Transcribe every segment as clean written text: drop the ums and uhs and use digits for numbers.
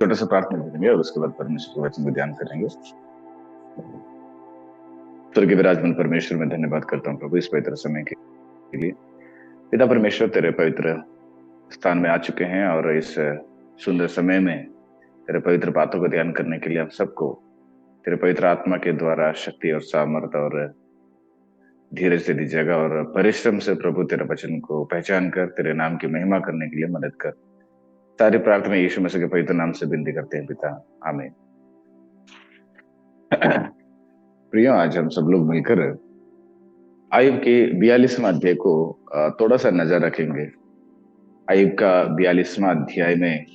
छोटा सा प्रार्थना करेंगे और उसके बाद परमेश्वर के वचन को ध्यान करेंगे। स्वर्ग के विराजमान परमेश्वर, मैं धन्यवाद करता हूँ प्रभु इस पवित्र समय के लिए। पिता परमेश्वर, तेरे पवित्र स्थान में आ चुके हैं और इस सुंदर समय में तेरे पवित्र बातों को ध्यान करने के लिए हम सबको तेरे पवित्र आत्मा के द्वारा शक्ति और सामर्थ और धीरज से दीजिएगा और परिश्रम से प्रभु तेरे वचन को पहचान कर तेरे नाम की महिमा करने के लिए मदद कर। सारी प्रार्थना यीशु मसीह के पवित्र नाम से विनती करते हैं पिता, आमीन। प्रियो, आज हम सब लोग मिलकर आयुब के 42वां अध्याय को थोड़ा सा नजर रखेंगे। आयुब का 42वां अध्याय में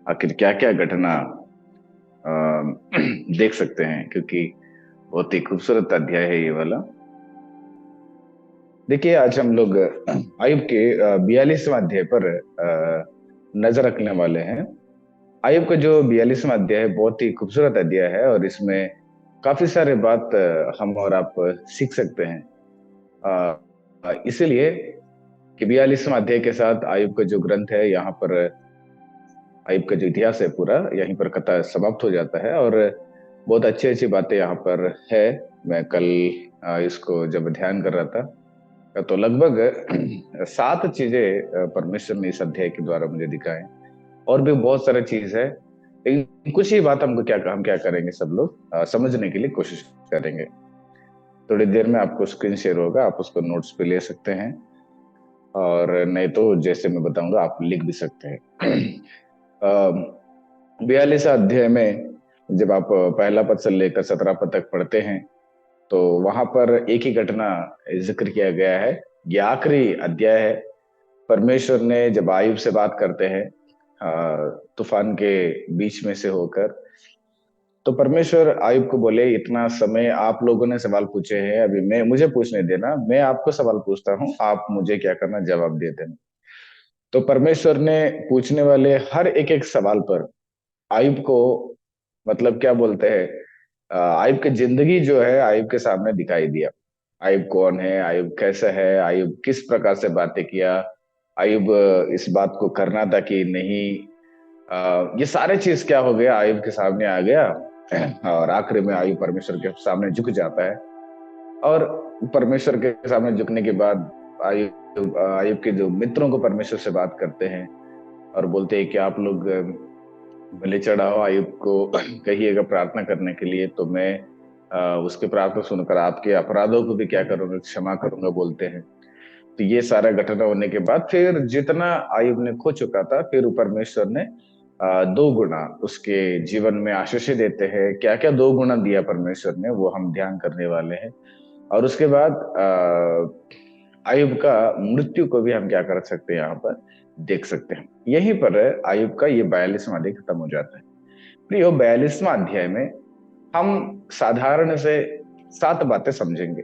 आखिर क्या क्या घटना देख सकते हैं, क्योंकि बहुत ही खूबसूरत अध्याय है ये वाला। देखिए, आज हम लोग आयुब के 42वां अध्याय पर नजर रखने वाले हैं। आयुब का जो 42वां अध्याय है बहुत ही खूबसूरत अध्याय है और इसमें काफी सारे बात हम और आप सीख सकते हैं। इसीलिए कि 42वां अध्याय के साथ आयुब का जो ग्रंथ है, यहाँ पर आयुब का जो इतिहास है पूरा यहीं पर कथा समाप्त हो जाता है और बहुत अच्छी अच्छी बातें यहाँ पर है। मैं कल इसको जब ध्यान कर रहा था तो लगभग 7 चीजें परमेश्वर ने इस अध्याय के द्वारा मुझे दिखाए। और भी बहुत सारे चीज है, लेकिन कुछ ही बात हम क्या करेंगे, सब लोग समझने के लिए कोशिश करेंगे। थोड़ी देर में आपको स्क्रीन शेयर होगा, आप उसको नोट्स पे ले सकते हैं और नहीं तो जैसे मैं बताऊंगा आप लिख भी सकते हैं। 42 अध्याय में जब आप पहला पद से लेकर 17 पद तक पढ़ते हैं तो वहां पर एक ही घटना जिक्र किया गया है। ये आखिरी अध्याय है। परमेश्वर ने जब आयुब से बात करते हैं तूफान के बीच में से होकर, तो परमेश्वर आयुब को बोले, इतना समय आप लोगों ने सवाल पूछे हैं, अभी मैं मुझे पूछने देना, मैं आपको सवाल पूछता हूँ, आप मुझे क्या करना, जवाब दे देना। तो परमेश्वर ने पूछने वाले हर एक एक सवाल पर आयुब को, मतलब क्या बोलते हैं, आयुब की जिंदगी जो है आयुब के सामने दिखाई दिया। आयुब कौन है, आयुब कैसा है, आयुब किस प्रकार से बातें किया, आयुब इस बात को करना था कि नहीं, ये सारे चीज क्या हो गया, आयुब के सामने आ गया। और आखिर में आयुब परमेश्वर के सामने झुक जाता है और परमेश्वर के सामने झुकने के बाद आयुब आयुब के जो मित्रों को परमेश्वर से बात करते हैं और बोलते हैं कि आप लोग भले चढ़ाओ आयुब को कहिएगा प्रार्थना करने के लिए, तो मैं उसके प्रार्थना सुनकर आपके अपराधों को भी क्या करूंगा, क्षमा करूंगा बोलते हैं। तो ये सारा घटना होने के बाद फिर जितना आयुब ने खो चुका था, फिर परमेश्वर ने 2 गुना उसके जीवन में आशीष देते हैं। क्या क्या 2 गुना दिया परमेश्वर ने, वो हम ध्यान करने वाले हैं। और उसके बाद आयुब का मृत्यु को भी हम क्या कर सकते हैं, यहाँ पर देख सकते हैं। यहीं पर आयुब का ये 42वां अध्याय खत्म हो जाता है। प्रियो, 42वां अध्याय में हम साधारण से 7 बातें समझेंगे।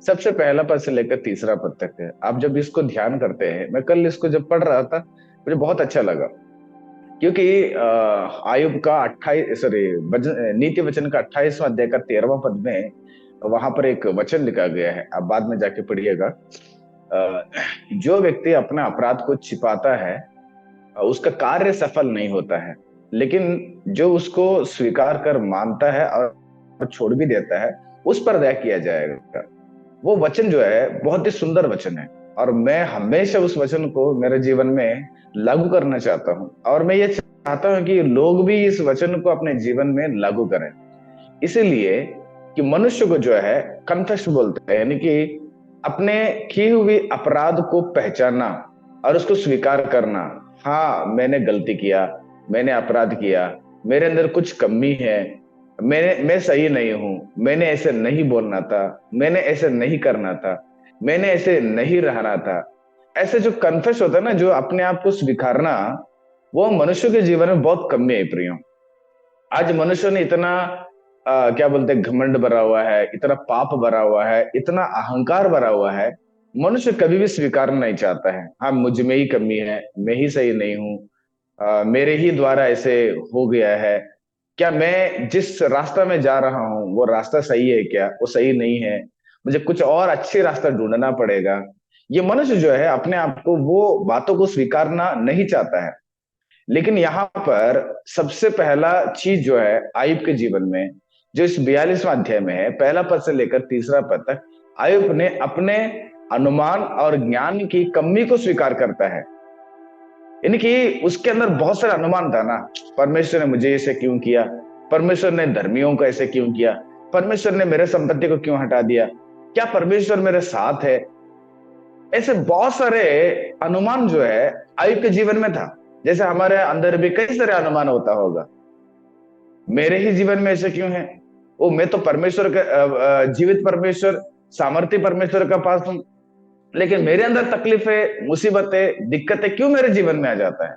सबसे पहला पद से लेकर तीसरा पद तक है। आप जब इसको ध्यान करते हैं, मैं कल इसको जब पढ़ रहा था मुझे बहुत अच्छा लगा, क्योंकि आयुब का 28 सॉरी नीति वचन का 28वां अध्याय का 13वां पद में वहां पर एक वचन लिखा गया है, आप बाद में जाके पढ़िएगा। जो व्यक्ति अपना अपराध को छिपाता है उसका कार्य सफल नहीं होता है, लेकिन जो उसको स्वीकार कर मानता है और छोड़ भी देता है उस पर दया किया जाएगा। वो वचन जो है बहुत ही सुंदर वचन है और मैं हमेशा उस वचन को मेरे जीवन में लागू करना चाहता हूं और मैं ये चाहता हूं कि लोग भी इस वचन को अपने जीवन में लागू करें। इसीलिए कि मनुष्य को जो है कन्फेस बोलते हैं, यानी कि अपने किए हुए अपराध को पहचानना और उसको स्वीकार करना। हाँ, मैंने गलती किया, मैंने अपराध किया, मेरे अंदर कुछ कमी है, मैं सही नहीं हूं, मैंने ऐसे नहीं बोलना था, मैंने ऐसे नहीं करना था, मैंने ऐसे नहीं रहना था। ऐसे जो कन्फेस होता है ना, जो अपने आप को स्वीकारना, वो मनुष्य के जीवन में बहुत कमी है प्रियो। आज मनुष्य ने इतना क्या बोलते हैं, घमंड भरा हुआ है, इतना पाप भरा हुआ है, इतना अहंकार भरा हुआ है, मनुष्य कभी भी स्वीकारना नहीं चाहता है। हाँ, मुझ में ही कमी है, मैं ही सही नहीं हूँ, मेरे ही द्वारा ऐसे हो गया है। क्या मैं जिस रास्ता में जा रहा हूँ वो रास्ता सही है क्या, वो सही नहीं है, मुझे कुछ और अच्छे रास्ता ढूंढना पड़ेगा। ये मनुष्य जो है अपने आप को वो बातों को स्वीकारना नहीं चाहता है। लेकिन यहाँ पर सबसे पहला चीज जो है आयुब के जीवन में, जो इस 42वां अध्याय में है, पहला पद से लेकर तीसरा पद तक, आयुब ने अपने अनुमान और ज्ञान की कमी को स्वीकार करता है। यानी कि उसके अंदर बहुत सारा अनुमान था ना, परमेश्वर ने मुझे ऐसे क्यों किया, परमेश्वर ने धर्मियों को ऐसे क्यों किया, परमेश्वर ने मेरे संपत्ति को क्यों हटा दिया, क्या परमेश्वर मेरे साथ है। ऐसे बहुत सारे अनुमान जो है आयुब के जीवन में था। जैसे हमारे अंदर भी कई सारे अनुमान होता होगा, मेरे ही जीवन में ऐसे क्यों है, वो मैं तो परमेश्वर का जीवित परमेश्वर, सामर्थ्य परमेश्वर का पास हूं, लेकिन मेरे अंदर तकलीफें, मुसीबतें, दिक्कतें क्यों मेरे जीवन में आ जाता है।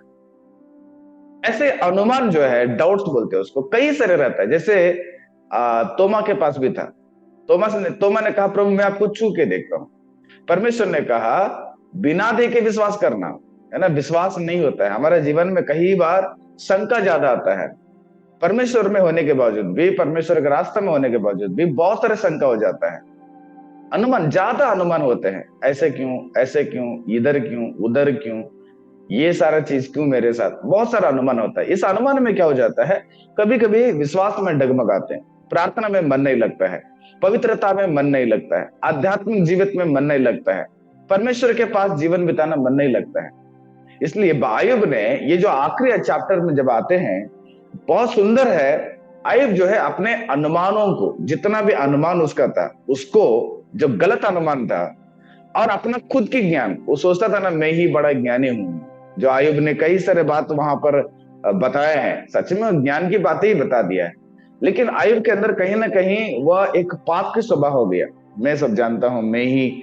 ऐसे अनुमान जो है, डाउट्स बोलते हैं उसको, कई सारे रहता है। जैसे तोमा के पास भी था। तोमा ने कहा, प्रभु मैं आपको छू के देखता हूं। परमेश्वर ने कहा, बिना देखे विश्वास करना, है ना, विश्वास नहीं होता है हमारे जीवन में। कई बार शंका ज्यादा आता है, परमेश्वर में होने के बावजूद भी, परमेश्वर के रास्ते में होने के बावजूद भी बहुत सारे शंका हो जाता है। अनुमान, ज्यादा अनुमान होते हैं, ऐसे क्यों, ऐसे क्यों, इधर क्यों, उधर क्यों, ये सारा चीज क्यों मेरे साथ, बहुत सारा अनुमान होता है। इस अनुमान में क्या हो जाता है, कभी कभी विश्वास में डगमगाते हैं, प्रार्थना में मन नहीं लगता है, पवित्रता में मन नहीं लगता है, आध्यात्मिक जीवन में मन नहीं लगता है, परमेश्वर के पास जीवन बिताना मन नहीं लगता है। इसलिए आयुब ने, ये जो आखिरी चैप्टर में जब आते हैं, बहुत सुंदर है। आयुब जो है अपने अनुमानों को, जितना भी अनुमान उसका था, उसको, जो गलत अनुमान था, और अपना खुद की ज्ञान, वो सोचता था ना मैं ही बड़ा ज्ञानी हूं। जो आयुब ने कई सारे बात वहां पर बताया है, सच में ज्ञान की बातें ही बता दिया है, लेकिन आयुब के अंदर कहीं ना कहीं वह एक पाप की स्वभाव हो गया। मैं सब जानता हूं, मैं ही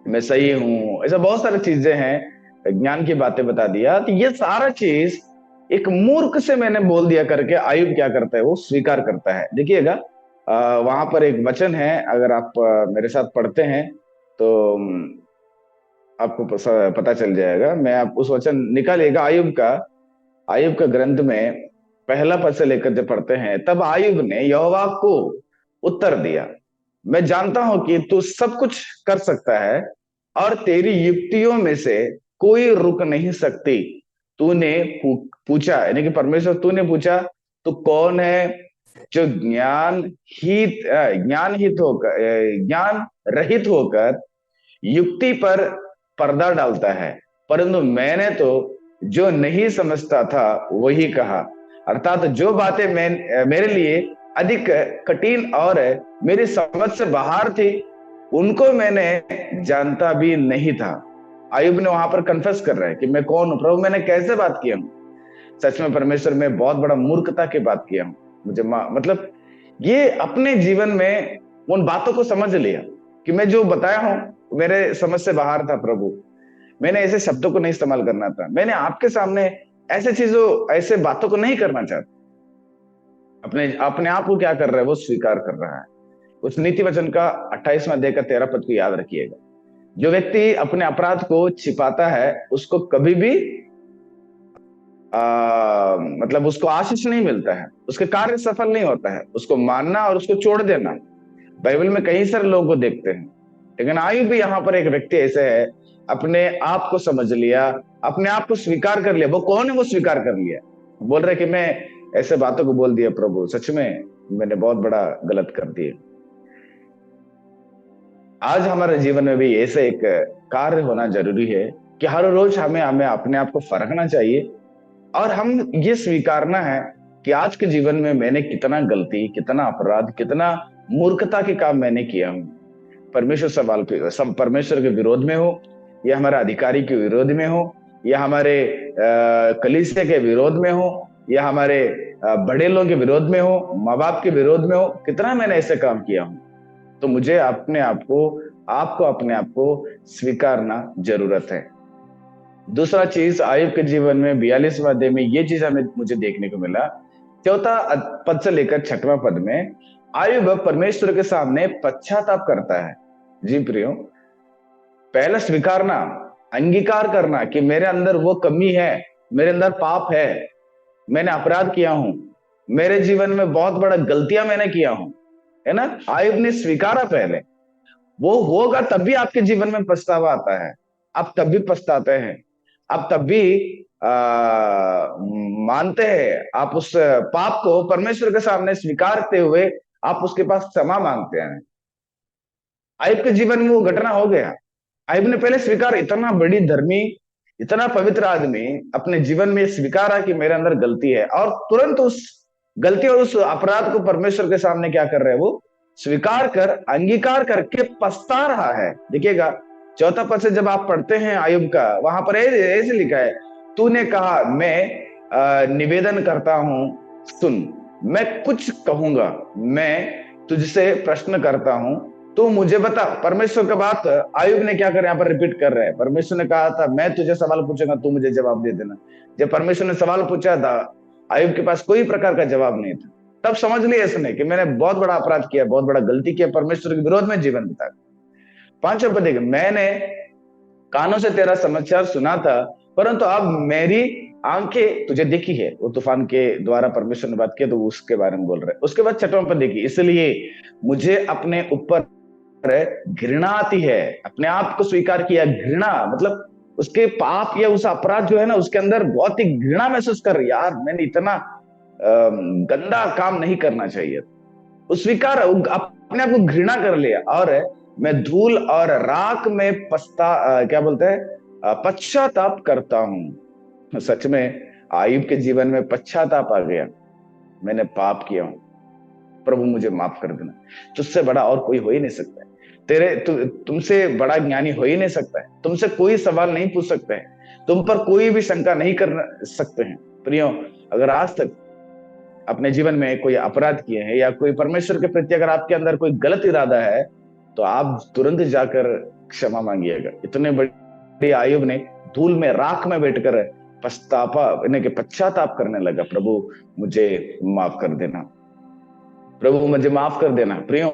मैं सही हूं, ऐसा बहुत सारी चीजें हैं, ज्ञान की बातें बता दिया। तो ये सारा चीज एक मूर्ख से मैंने बोल दिया करके आयुब क्या करता है, वो स्वीकार करता है। देखिएगा, वहां पर एक वचन है, अगर आप मेरे साथ पढ़ते हैं तो आपको पता चल जाएगा। मैं आप उस वचन निकालिएगा, आयुब का ग्रंथ में पहला पद से लेकर जब पढ़ते हैं, तब आयुब ने यहोवा को उत्तर दिया, मैं जानता हूं कि तू सब कुछ कर सकता है और तेरी युक्तियों में से कोई रुक नहीं सकती। तूने पूछा, यानी कि परमेश्वर, तूने पूछा तू कौन है जो ज्ञान रहित होकर युक्ति पर पर्दा डालता है, परंतु मैंने तो जो नहीं समझता था वही कहा। अर्थात जो बातें मेरे लिए अधिक कठिन और मेरी समझ से बाहर थी, उनको मैंने जानता भी नहीं था। आयुब ने वहां पर कन्फेस कर रहा है कि मैं कौन हूं, प्रभु मैंने कैसे बात किया हूं, सच में परमेश्वर में बहुत बड़ा मूर्खता की बात किया हूं। मुझे मतलब ये अपने जीवन में उन बातों को समझ लिया कि मैं जो बताया हूं मेरे समझ से बाहर था प्रभु, मैंने ऐसे शब्दों को नहीं इस्तेमाल करना था, मैंने आपके सामने ऐसे चीजों, ऐसे बातों को नहीं करना चाहता। अपने अपने आप को क्या कर रहा है, वो स्वीकार कर रहा है। उस नीति वचन का 28वां अध्याय का 13 पद को याद रखिएगा। जो व्यक्ति अपने अपराध को छिपाता है उसको कभी भी मतलब उसको आशीष नहीं मिलता है, उसके कार्य सफल नहीं होता है। उसको मानना और उसको छोड़ देना, बाइबल में कई सारे लोगों को देखते हैं, लेकिन आयुब भी यहाँ पर एक व्यक्ति ऐसे है, अपने आप को समझ लिया, अपने आप को स्वीकार कर लिया। वो कौन है, वो स्वीकार कर लिया, बोल रहे कि मैं ऐसे बातों को बोल दिया प्रभु, सच में मैंने बहुत बड़ा गलत कर दिया। आज हमारे जीवन में भी ऐसे एक कार्य होना जरूरी है कि हर रोज हमें हमें अपने आप को परखना चाहिए और हम ये स्वीकारना है कि आज के जीवन में मैंने कितना गलती, कितना अपराध, कितना मूर्खता के काम मैंने किया हूं। परमेश्वर सवाल पे सब परमेश्वर के विरोध में हो, या हमारे अधिकारी के विरोध में हो, या हमारे कलीसिया के विरोध में हो, या हमारे बड़े लोगों के विरोध में हो, माँ बाप के विरोध में हो, कितना मैंने ऐसे काम किया हूं। तो मुझे अपने आप को, आपको अपने आप को स्वीकारना जरूरत है। दूसरा चीज, आयुब के जीवन में 42वां अध्याय में ये चीज हमें मुझे देखने को मिला। चौथा पद से लेकर 6वां पद में आयुब परमेश्वर के सामने पश्चाताप करता है। जी प्रियो, पहले स्वीकारना, अंगीकार करना कि मेरे अंदर वो कमी है, मेरे अंदर पाप है, मैंने अपराध किया हूं, मेरे जीवन में बहुत बड़ा गलतियां मैंने किया हूं, है ना। आयुब ने स्वीकारा पहले, वो होगा तब भी आपके जीवन में पछतावा आता है, आप तब भी पछताते हैं, आप तब भी मानते हैं, आप उस पाप को परमेश्वर के सामने स्वीकारते हुए आप उसके पास क्षमा मांगते हैं। आयुब के जीवन में वो घटना हो गया। आयुब ने पहले स्वीकार, इतना बड़ी धर्मी, इतना पवित्र आदमी अपने जीवन में स्वीकारा कि मेरे अंदर गलती है, और तुरंत उस गलती और उस अपराध को परमेश्वर के सामने क्या कर रहे हैं, वो स्वीकार कर, अंगीकार करके पछता रहा है। देखिएगा, चौथा पद से जब आप पढ़ते हैं आयुब का, वहां पर ऐसे लिखा है, तूने कहा मैं निवेदन करता हूं, सुन, मैं कुछ कहूंगा, मैं तुझसे प्रश्न करता हूं, तू मुझे बता। परमेश्वर का बात आयुब ने क्या कर यहाँ पर रिपीट कर रहे हैं। परमेश्वर ने कहा था मैं तुझे सवाल पूछूंगा, तू मुझे जवाब दे देना। जब परमेश्वर ने सवाल पूछा था, आयुब के पास कोई प्रकार का जवाब नहीं था। तब समझ लिया इसने कि मैंने बहुत बड़ा अपराध किया, बहुत बड़ा गलती किया, परमेश्वर के विरोध में जीवन बिताया। पांचवा पद देखिए, मैंने कानों से तेरा समाचार सुना था, परंतु अब मेरी आंखें तुझे देखी है। वो तूफान के द्वारा परमेश्वर ने बात की, तो उसके बारे में बोल रहे हैं। उसके बाद छठवां पद देखिए, इसलिए मुझे अपने ऊपर घृणा आती है। अपने आप को स्वीकार किया, घृणा मतलब उसके पाप या उस अपराध जो है ना, उसके अंदर बहुत ही घृणा महसूस कर रही, यार मैंने इतना गंदा काम नहीं करना चाहिए। उस स्वीकार, अपने आप को घृणा कर लिया, और मैं धूल और राख में क्या बोलते हैं, पश्चाताप करता हूं। सच में आयुब के जीवन में पश्चाताप आ गया, मैंने पाप किया हूं, प्रभु मुझे माफ कर देना। तुझसे बड़ा और कोई हो ही नहीं सकता है, तुमसे बड़ा ज्ञानी हो ही नहीं सकता है, तुमसे कोई सवाल नहीं पूछ सकता है, तुम पर कोई भी शंका नहीं कर सकते हैं। प्रियो, अगर आज तक अपने जीवन में कोई अपराध किए हैं या कोई परमेश्वर के प्रति अगर आपके अंदर कोई गलत इरादा है, तो आप तुरंत जाकर क्षमा मांगिएगा। इतने बड़े आयुब ने धूल में, राख में बैठकर पश्चाताप करने लगा, प्रभु मुझे माफ कर देना, प्रभु मुझे माफ कर देना। प्रियो,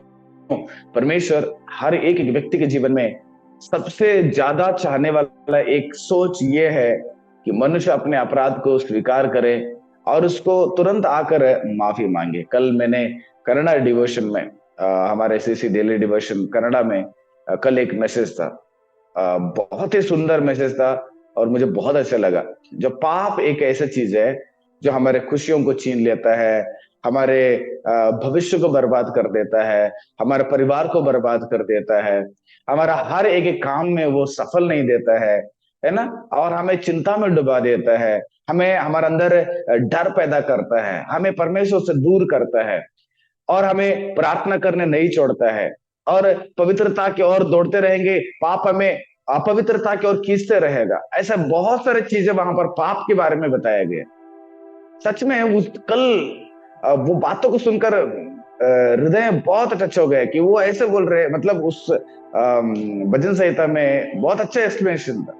परमेश्वर हर एक व्यक्ति के जीवन में सबसे ज्यादा चाहने वाला एक सोच ये है कि मनुष्य अपने अपराध को स्वीकार करे और उसको तुरंत आकर माफी मांगे। कल मैंने कन्नड़ा डिवोशन में, हमारे सीसी डेली डिवोशन कन्नड़ा में कल एक मैसेज था, बहुत ही सुंदर मैसेज था और मुझे बहुत अच्छा लगा। जो पाप एक ऐसा चीज है जो हमारे खुशियों को छीन लेता है, हमारे भविष्य को बर्बाद कर देता है, हमारे परिवार को बर्बाद कर देता है, हमारा हर एक काम में वो सफल नहीं देता है ना, और हमें चिंता में डुबा देता है, हमें हमारे अंदर डर पैदा करता है, हमें परमेश्वर से दूर करता है, और हमें प्रार्थना करने नहीं छोड़ता है, और पवित्रता की ओर दौड़ते रहेंगे, पाप हमें अपवित्रता की ओर खींचते रहेगा। ऐसा बहुत सारी चीजें वहां पर पाप के बारे में बताया गया। सच में उस कल वो बातों को सुनकर हृदय बहुत टच हो गया कि वो ऐसे बोल रहे, मतलब उस भजन संहिता में बहुत अच्छा एक्सप्लेनेशन था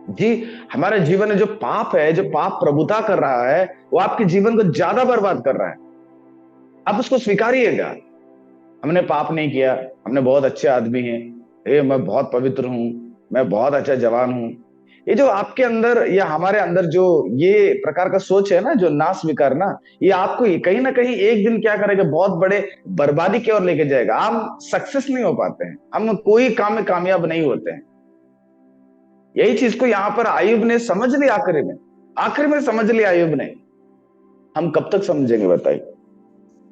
जी। हमारे जीवन में जो पाप है, जो पाप प्रभुता कर रहा है, वो आपके जीवन को ज्यादा बर्बाद कर रहा है। आप उसको स्वीकारिएगा, हमने पाप नहीं किया, हमने बहुत अच्छे आदमी हैं, मैं बहुत पवित्र हूं, मैं बहुत अच्छा जवान हूं। ये जो आपके अंदर या हमारे अंदर जो ये प्रकार का सोच है ना, जो ना स्वीकारना, ये आपको कहीं ना कहीं एक दिन क्या करेगा, बहुत बड़े बर्बादी की ओर लेके जाएगा। हम सक्सेस नहीं हो पाते हैं, हम कोई काम में कामयाब नहीं होते हैं। यही चीज को यहाँ पर आयुब ने समझ लिया, आखिर में समझ लिया आयुब ने। हम कब तक समझेंगे बताइए?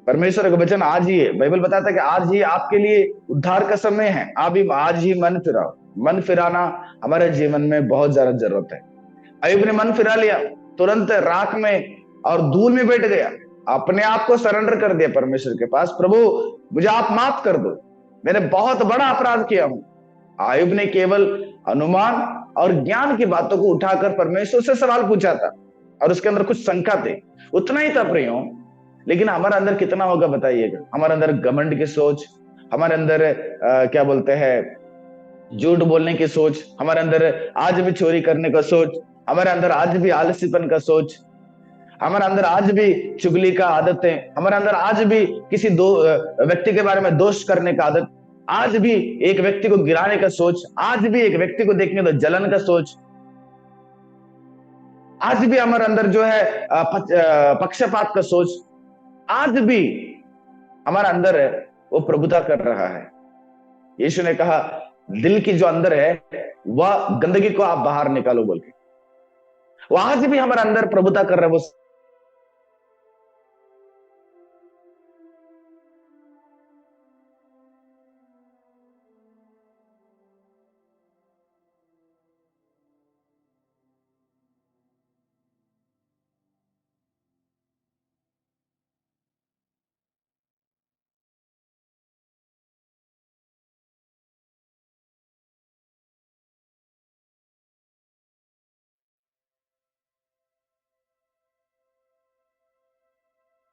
परमेश्वर का वचन आज ही है, बाइबल बताता है कि आज ही आपके लिए उद्धार का समय है, आप ही आज ही मन फिराओ। मन फिराना हमारे जीवन में बहुत ज्यादा जरूरत है। अयुब ने मन फिरा लिया, तुरंत राख में और धूल में बैठ गया, अपने आप को सरेंडर कर दिया परमेश्वर के पास, प्रभु मुझे आप माफ कर दो, मैंने बहुत बड़ा अपराध किया हूं। आयुब ने केवल अनुमान और ज्ञान की बातों को उठाकर परमेश्वर से सवाल पूछा था, और उसके अंदर कुछ शंका थे, उतना ही था प्रियो। लेकिन हमारे अंदर कितना होगा बताइएगा? हमारे अंदर घमंड की सोच, हमारे अंदर क्या बोलते हैं, झूठ बोलने की सोच, हमारे अंदर आज भी चोरी करने का सोच, हमारे अंदर आज भी आलसीपन का सोच, हमारे अंदर आज भी चुगली का आदत है, हमारे अंदर आज भी किसी व्यक्ति के बारे में दोष करने का आदत, आज भी एक व्यक्ति को गिराने का सोच, आज भी एक व्यक्ति को देखने तो जलन का सोच, आज भी हमारे अंदर जो है पक्षपात का सोच, आज भी हमारा अंदर है वो प्रभुता कर रहा है। यीशु ने कहा दिल की जो अंदर है वह गंदगी को आप बाहर निकालो बोल के। वहां से भी हमारे अंदर प्रभुता कर रहा है वो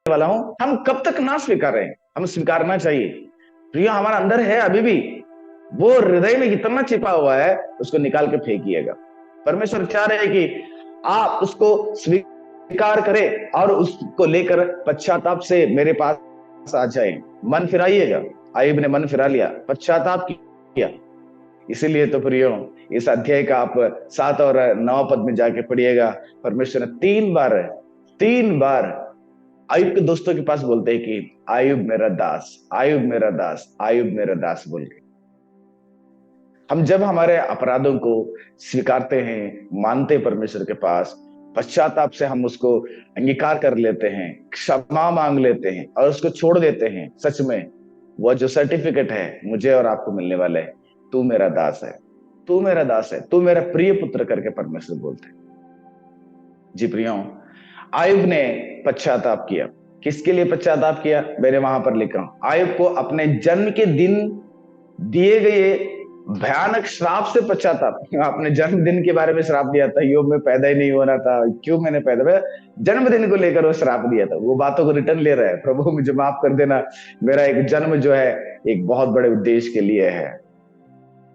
वाला हूं। हम कब तक ना स्वीकार रहे हैं, हम स्वीकारना चाहिए। प्रिय हमारा अंदर है अभी भी, वो हृदय में इतना छिपा हुआ है, उसको निकाल के फेंकिएगा। परमेश्वर चाह रहे हैं कि आप उसको स्वीकार करें और उसको लेकर पश्चाताप से मेरे पास आ जाए। मन फिराइएगा। आयुब ने मन फिरा लिया, पश्चाताप किया। इसीलिए तो प्रियो, इस अध्याय का आप 7 और 9 पद में जाके पढ़िएगा। परमेश्वर ने 3 बार आयुब के दोस्तों के पास बोलते हैं कि आयुब मेरा दास, आयुब मेरा दास, आयुब मेरा दास बोल के। हम जब हमारे अपराधों को स्वीकारते हैं, मानते हैं परमेश्वर के पास, पश्चाताप से हम उसको अंगीकार कर लेते हैं, क्षमा मांग लेते हैं और उसको छोड़ देते हैं, सच में वह जो सर्टिफिकेट है मुझे और आपको मिलने वाला है, तू मेरा दास है, तू मेरा दास है, तू मेरा प्रिय पुत्र करके परमेश्वर बोलते हैं। जी प्रियो, आयुब ने पश्चाताप किया। किसके लिए पश्चाताप किया? मैंने वहां पर लिखा हूं, आयुब को अपने जन्म के दिन दिए गए भयानक श्राप से पश्चाताप। आपने जन्मदिन के बारे में श्राप दिया था, योग में पैदा ही नहीं हो रहा था, क्यों मैंने पैदा मैं जन्मदिन को लेकर वो श्राप दिया था, वो बातों को रिटर्न ले रहा है। प्रभु मुझे माफ कर देना, मेरा एक जन्म जो है एक बहुत बड़े उद्देश्य के लिए है।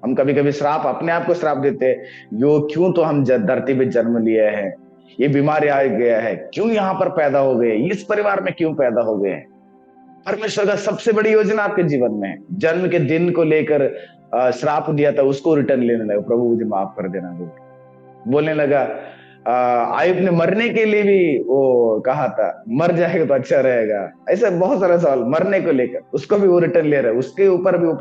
हम कभी कभी श्राप, अपने आप को श्राप देते हैं, यो क्यों तो हम धरती पे जन्म लिया है, ये बीमारी आ गया है, क्यों यहाँ पर पैदा हो गए, इस परिवार में क्यों पैदा हो गए। परमेश्वर का सबसे बड़ी योजना आपके जीवन में है। जन्म के दिन को लेकर श्राप दिया था, उसको रिटर्न लेने लगा, प्रभु मुझे माफ कर देना। बोलने लगा, आयुब ने मरने के लिए भी वो कहा था, मर जाएगा तो अच्छा रहेगा। ऐसे बहुत सारे सवाल मरने को लेकर, उसको भी वो रिटर्न ले रहा है, उसके ऊपर भी वो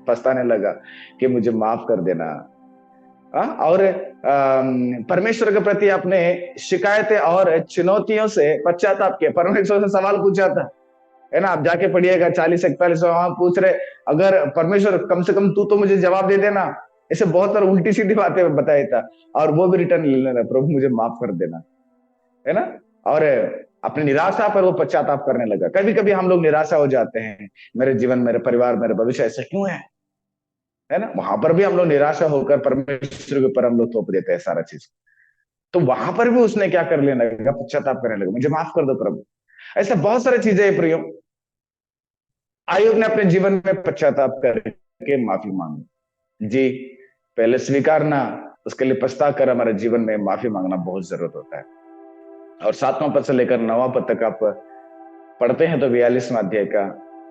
पछताने लगा कि मुझे माफ कर देना। और परमेश्वर के प्रति अपने शिकायतें और चुनौतियों से पश्चाताप किया। परमेश्वर से सवाल पूछा था, है ना, आप जाके पढ़िएगा 40-41, वहां पूछ रहे, अगर परमेश्वर कम से कम तू तो मुझे जवाब दे देना। ऐसे बहुत सारे उल्टी सीधी बातें बताया था, और वो भी रिटर्न ले लेना, प्रभु मुझे माफ कर देना, है ना। और अपनी निराशा पर वो पश्चाताप करने लगा। कभी कभी हम लोग निराशा हो जाते हैं, मेरे जीवन, मेरे परिवार, मेरे भविष्य ऐसा क्यों है ना। वहां पर भी हम लोग निराशा होकर परमेश्वर के ऊपर हम लोग थोप देते हैं सारा चीज। तो वहां पर भी उसने क्या कर लेने लगा, पश्चाताप करने लगा, मुझे माफ कर दो प्रभु। ऐसा बहुत सारी चीजें है प्रियो। आयुब ने अपने जीवन में पश्चाताप करके माफी मांगी। जी, पहले स्वीकारना, उसके लिए पछता कर हमारे जीवन में माफी मांगना बहुत जरूरत होता है। और 7वां पद से लेकर 9वां पद तक आप पढ़ते हैं तो 42वां अध्याय का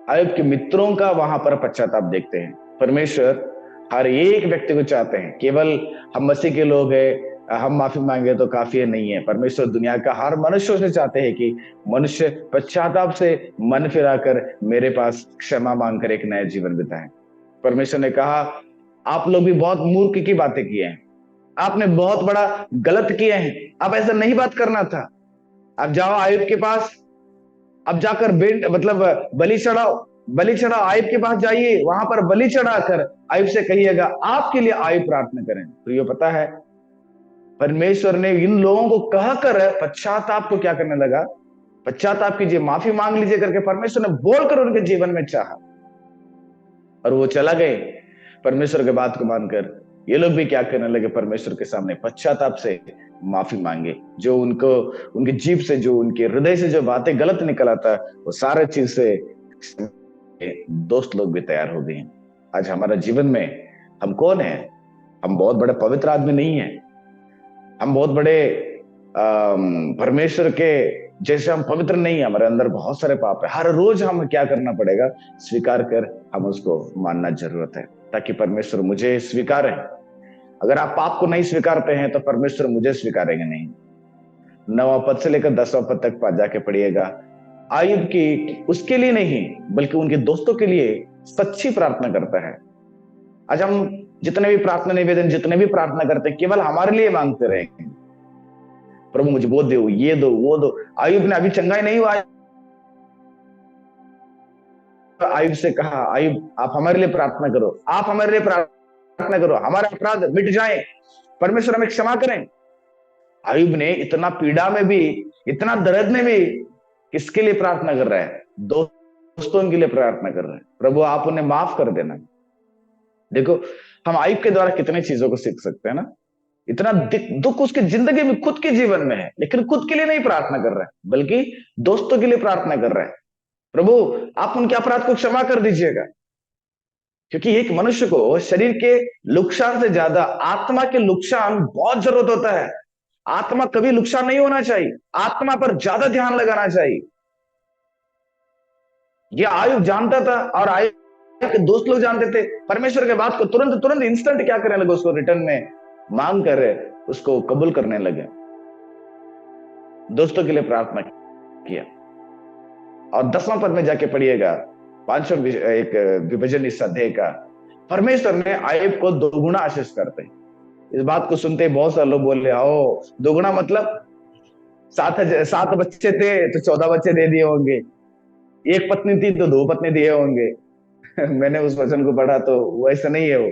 आयुब के मित्रों का वहां पर पश्चाताप देखते हैं। परमेश्वर हर एक व्यक्ति को चाहते हैं, केवल हम मसीह के लोग हैं, हम माफी मांगे तो काफी है नहीं है। परमेश्वर दुनिया का हर मनुष्य से चाहते हैं कि मनुष्य पश्चाताप से मन फिराकर मेरे पास क्षमा मांगकर एक नया जीवन बिताएं। परमेश्वर ने कहा, आप लोग भी बहुत मूर्ख की बातें किए हैं, आपने बहुत बड़ा गलत किए हैं, अब ऐसा नहीं बात करना था। अब जाओ आयुब के पास, अब जाकर मतलब बलि चढ़ाओ, बलि चढ़ाओ, आयुब के पास जाइए, वहां पर बलि चढ़ाकर आयुब से कहिएगा आपके लिए आयुब प्रार्थना करें। तो ये पता है, परमेश्वर ने इन लोगों को कहकर पश्चाताप को क्या करने लगा, पश्चाताप कीजिए, माफी मांग लीजिए करके परमेश्वर ने बोलकर उनके जीवन में चाहा, और वो चला गए परमेश्वर के बात को मानकर। ये लोग भी क्या करने लगे, परमेश्वर के सामने पश्चाताप से माफी मांगे। जो उनको, उनकी जीभ से, जो उनके हृदय से जो बातें गलत निकला था, वो सारे चीज से दोस्त लोग भी तैयार हो गए हैं। आज हमारा जीवन में हम कौन है? हम बहुत बड़े पवित्र आदमी नहीं है, हम बहुत बड़े परमेश्वर के जैसे हम पवित्र नहीं है, हमारे अंदर बहुत सारे पाप है। हर रोज हमें क्या करना पड़ेगा, स्वीकार कर हम उसको मानना जरूरत है, ताकि परमेश्वर मुझे स्वीकारे। अगर आप पाप को नहीं स्वीकारते हैं तो परमेश्वर मुझे स्वीकारेंगे नहीं। 9वां पद से लेकर 10वां पद तक जाके पढ़िएगा। आयुब की उसके लिए नहीं बल्कि उनके दोस्तों के लिए सच्ची प्रार्थना करता है। आज हम जितने भी प्रार्थना निवेदन, जितने भी प्रार्थना करते हैं, केवल हमारे लिए मांगते रहेंगे, प्रभु मुझे वो दो, ये दो, वो दो। आयुब ने अभी चंगाई नहीं हुआ, आयुब से कहा, आयुब आप हमारे लिए प्रार्थना करो, आप हमारे लिए प्रार्थना करो, हमारे अपराध मिट जाएं, परमेश्वर हमें क्षमा करें। आयुब ने इतना पीड़ा में भी, इतना दर्द में भी किसके लिए प्रार्थना कर रहा है? दोस्तों के लिए प्रार्थना कर रहा है, प्रभु आप उन्हें माफ कर देना। देखो, हम आयुब के द्वारा कितनी चीजों को सीख सकते हैं ना। इतना दुख उसकी जिंदगी में, खुद के जीवन में है, लेकिन खुद के लिए नहीं प्रार्थना कर रहा है, बल्कि दोस्तों के लिए प्रार्थना कर रहा है। प्रभु आप उनके अपराध को क्षमा कर दीजिएगा। क्योंकि एक मनुष्य को शरीर के नुकसान से ज्यादा आत्मा के नुकसान बहुत जरूरत होता है। आत्मा कभी नुकसान नहीं होना चाहिए, आत्मा पर ज्यादा ध्यान लगाना चाहिए। ये आयुब जानता था, और आयुब के दोस्त लोग जानते थे। परमेश्वर के बात को तुरंत तुरंत इंस्टेंट क्या करने लगे, उसको रिटर्न में मांग कर उसको कबूल करने लगे। दोस्तों के लिए प्रार्थना किया। और 10वां पद में जाके पढ़िएगा, 5वां एक विभाजन इस अध्याय का। परमेश्वर ने आयुब को दोगुना आशीष करते हैं। इस बात को सुनते ही बहुत सारे लोग बोल रहे, आओ दोगुना मतलब 7 बच्चे थे तो 14 बच्चे दे दिए होंगे, एक पत्नी थी तो 2 पत्नी दिए होंगे। मैंने उस वचन को पढ़ा तो वैसा नहीं है। वो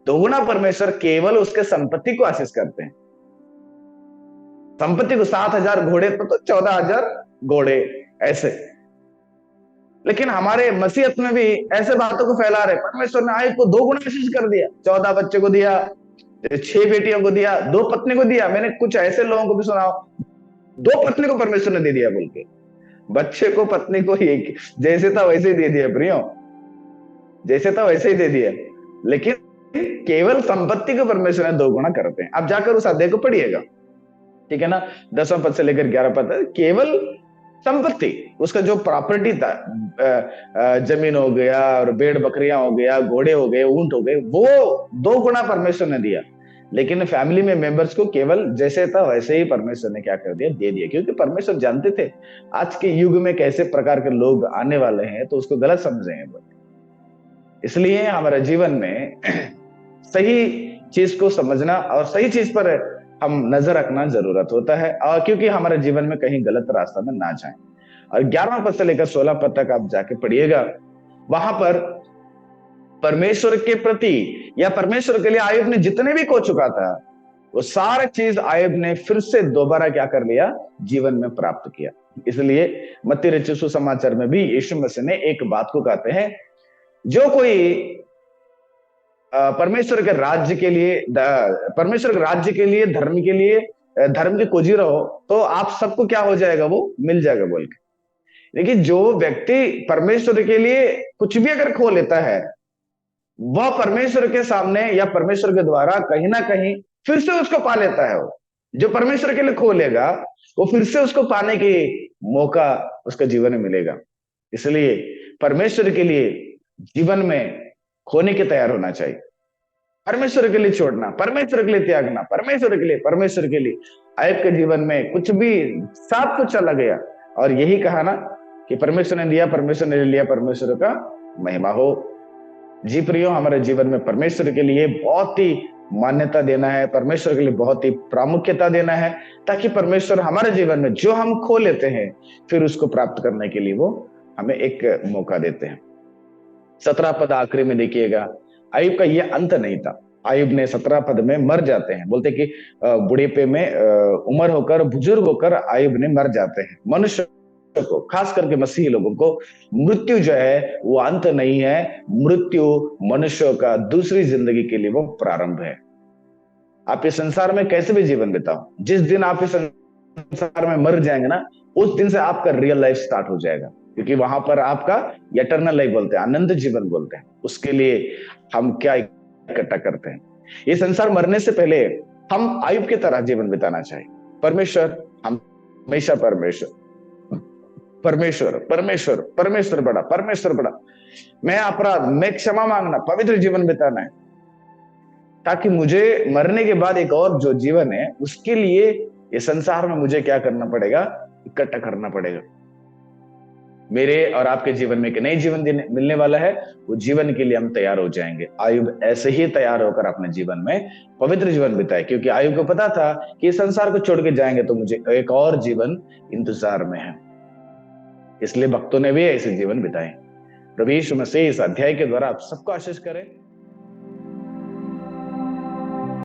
दोगुना परमेश्वर केवल उसके संपत्ति को आशीष करते हैं। संपत्ति को 7,000 घोड़े तो 14,000 घोड़े ऐसे। लेकिन हमारे मसीहत में भी ऐसे बातों को फैला रहे, परमेश्वर ने आयुब को 2 गुना आशीष कर दिया, 14 बच्चे को दिया, 6 बेटियों को दिया, 2 पत्नी को दिया। मैंने कुछ ऐसे लोगों को भी सुना, 2 पत्नी को परमेश्वर ने दे दिया बोल के। बच्चे को, पत्नी को एक जैसे था वैसे ही दे दिया प्रियो, जैसे था वैसे ही दे दिया। लेकिन केवल संपत्ति को परमेश्वर ने 2 गुना करते हैं। अब जाकर उस अध्याय को पढ़िएगा, ठीक है ना। 10वां पद से लेकर 11 पद, केवल संपत्ति, उसका जो प्रॉपर्टी था, जमीन हो गया और भेड़ बकरियां हो गया, घोड़े हो गए, ऊंट हो गए, वो 2 गुना परमेश्वर ने दिया। लेकिन फैमिली में मेंबर्स को केवल जैसे था वैसे ही परमेश्वर ने क्या कर दिया, दे दिया। क्योंकि परमेश्वर जानते थे आज के युग में कैसे प्रकार के लोग आने वाले हैं, तो उसको गलत समझेंगे। इसलिए हमारे जीवन में सही चीज को समझना और सही चीज पर हम नजर रखना जरूरत होता है, और क्योंकि हमारे जीवन में कहीं गलत रास्ता में ना जाए। और 11वां पद से लेकर 16 पद तक आप जाके पढ़िएगा, वहां पर परमेश्वर के प्रति या परमेश्वर के लिए आयुब ने जितने भी खो चुका था, वो सारा चीज आयुब ने फिर से दोबारा क्या कर लिया, जीवन में प्राप्त किया। इसलिए मत्ती रचित सुसमाचार में भी यीशु मसीह ने एक बात को कहते हैं, जो कोई परमेश्वर के राज्य के लिए, परमेश्वर के राज्य के लिए, धर्म के लिए, धर्म की खोजी रहो तो आप सबको क्या हो जाएगा, वो मिल जाएगा बोल के। लेकिन जो व्यक्ति परमेश्वर के लिए कुछ भी अगर खो लेता है, वह परमेश्वर के सामने या परमेश्वर के द्वारा कहीं ना कहीं फिर से उसको पा लेता है। वो जो परमेश्वर के लिए खो लेगा, वो फिर से उसको पाने की मौका उसका जीवन में मिलेगा। इसलिए परमेश्वर के लिए जीवन में खोने के तैयार होना चाहिए, परमेश्वर के लिए छोड़ना, परमेश्वर के लिए त्यागना, परमेश्वर के लिए, परमेश्वर के लिए। आयुब के जीवन में कुछ भी, सब कुछ चला गया, और यही कहा ना कि परमेश्वर ने दिया, परमेश्वर ने लिया, परमेश्वर का महिमा हो। जी प्रियो, हमारे जीवन में परमेश्वर के लिए बहुत ही मान्यता देना है, परमेश्वर के लिए बहुत ही प्रामुख्यता देना है, ताकि परमेश्वर हमारे जीवन में जो हम खो लेते हैं, फिर उसको प्राप्त करने के लिए वो हमें एक मौका देते हैं। 17 पद आखिरी में देखिएगा, आयुब का ये अंत नहीं था। आयुब ने 17 पद में मर जाते हैं, बोलते कि बुढ़ेपे में उम्र होकर, बुजुर्ग होकर आयुब ने मर जाते हैं। मनुष्य को, खास करके मसीही लोगों को, मृत्यु जो है वो अंत नहीं है, मृत्यु मनुष्य का दूसरी जिंदगी के लिए वो प्रारंभ है। आप इस संसार में कैसे भी जीवन बिताओ, जिस दिन आप इस संसार में मर जाएंगे ना, उस दिन से आपका रियल लाइफ स्टार्ट हो जाएगा। क्योंकि वहां पर आपका इटर्नल लाइफ बोलते हैं, आनंद जीवन बोलते हैं। उसके लिए हम क्या इकट्ठा करते हैं। ये संसार मरने से पहले हम आयुब की तरह जीवन बिताना चाहिए। परमेश्वर, हम हमेशा परमेश्वर, परमेश्वर, परमेश्वर, परमेश्वर बड़ा, परमेश्वर बड़ा, मैं अपराध, मैं क्षमा मांगना, पवित्र जीवन बिताना है, ताकि मुझे मरने के बाद एक और जो जीवन है, उसके लिए ये संसार में मुझे क्या करना पड़ेगा, इकट्ठा करना पड़ेगा। मेरे और आपके जीवन में एक नई जीवन मिलने वाला है, वो जीवन के लिए हम तैयार हो जाएंगे। आयुब ऐसे ही तैयार होकर अपने जीवन में पवित्र जीवन बिताए, क्योंकि आयुब को पता था कि इस संसार को छोड़ के जाएंगे तो मुझे एक और जीवन इंतजार में है। इसलिए भक्तों ने भी ऐसे जीवन बिताए। प्रभु यीशु मसीह इस अध्याय के द्वारा आप सबको आशीष करें।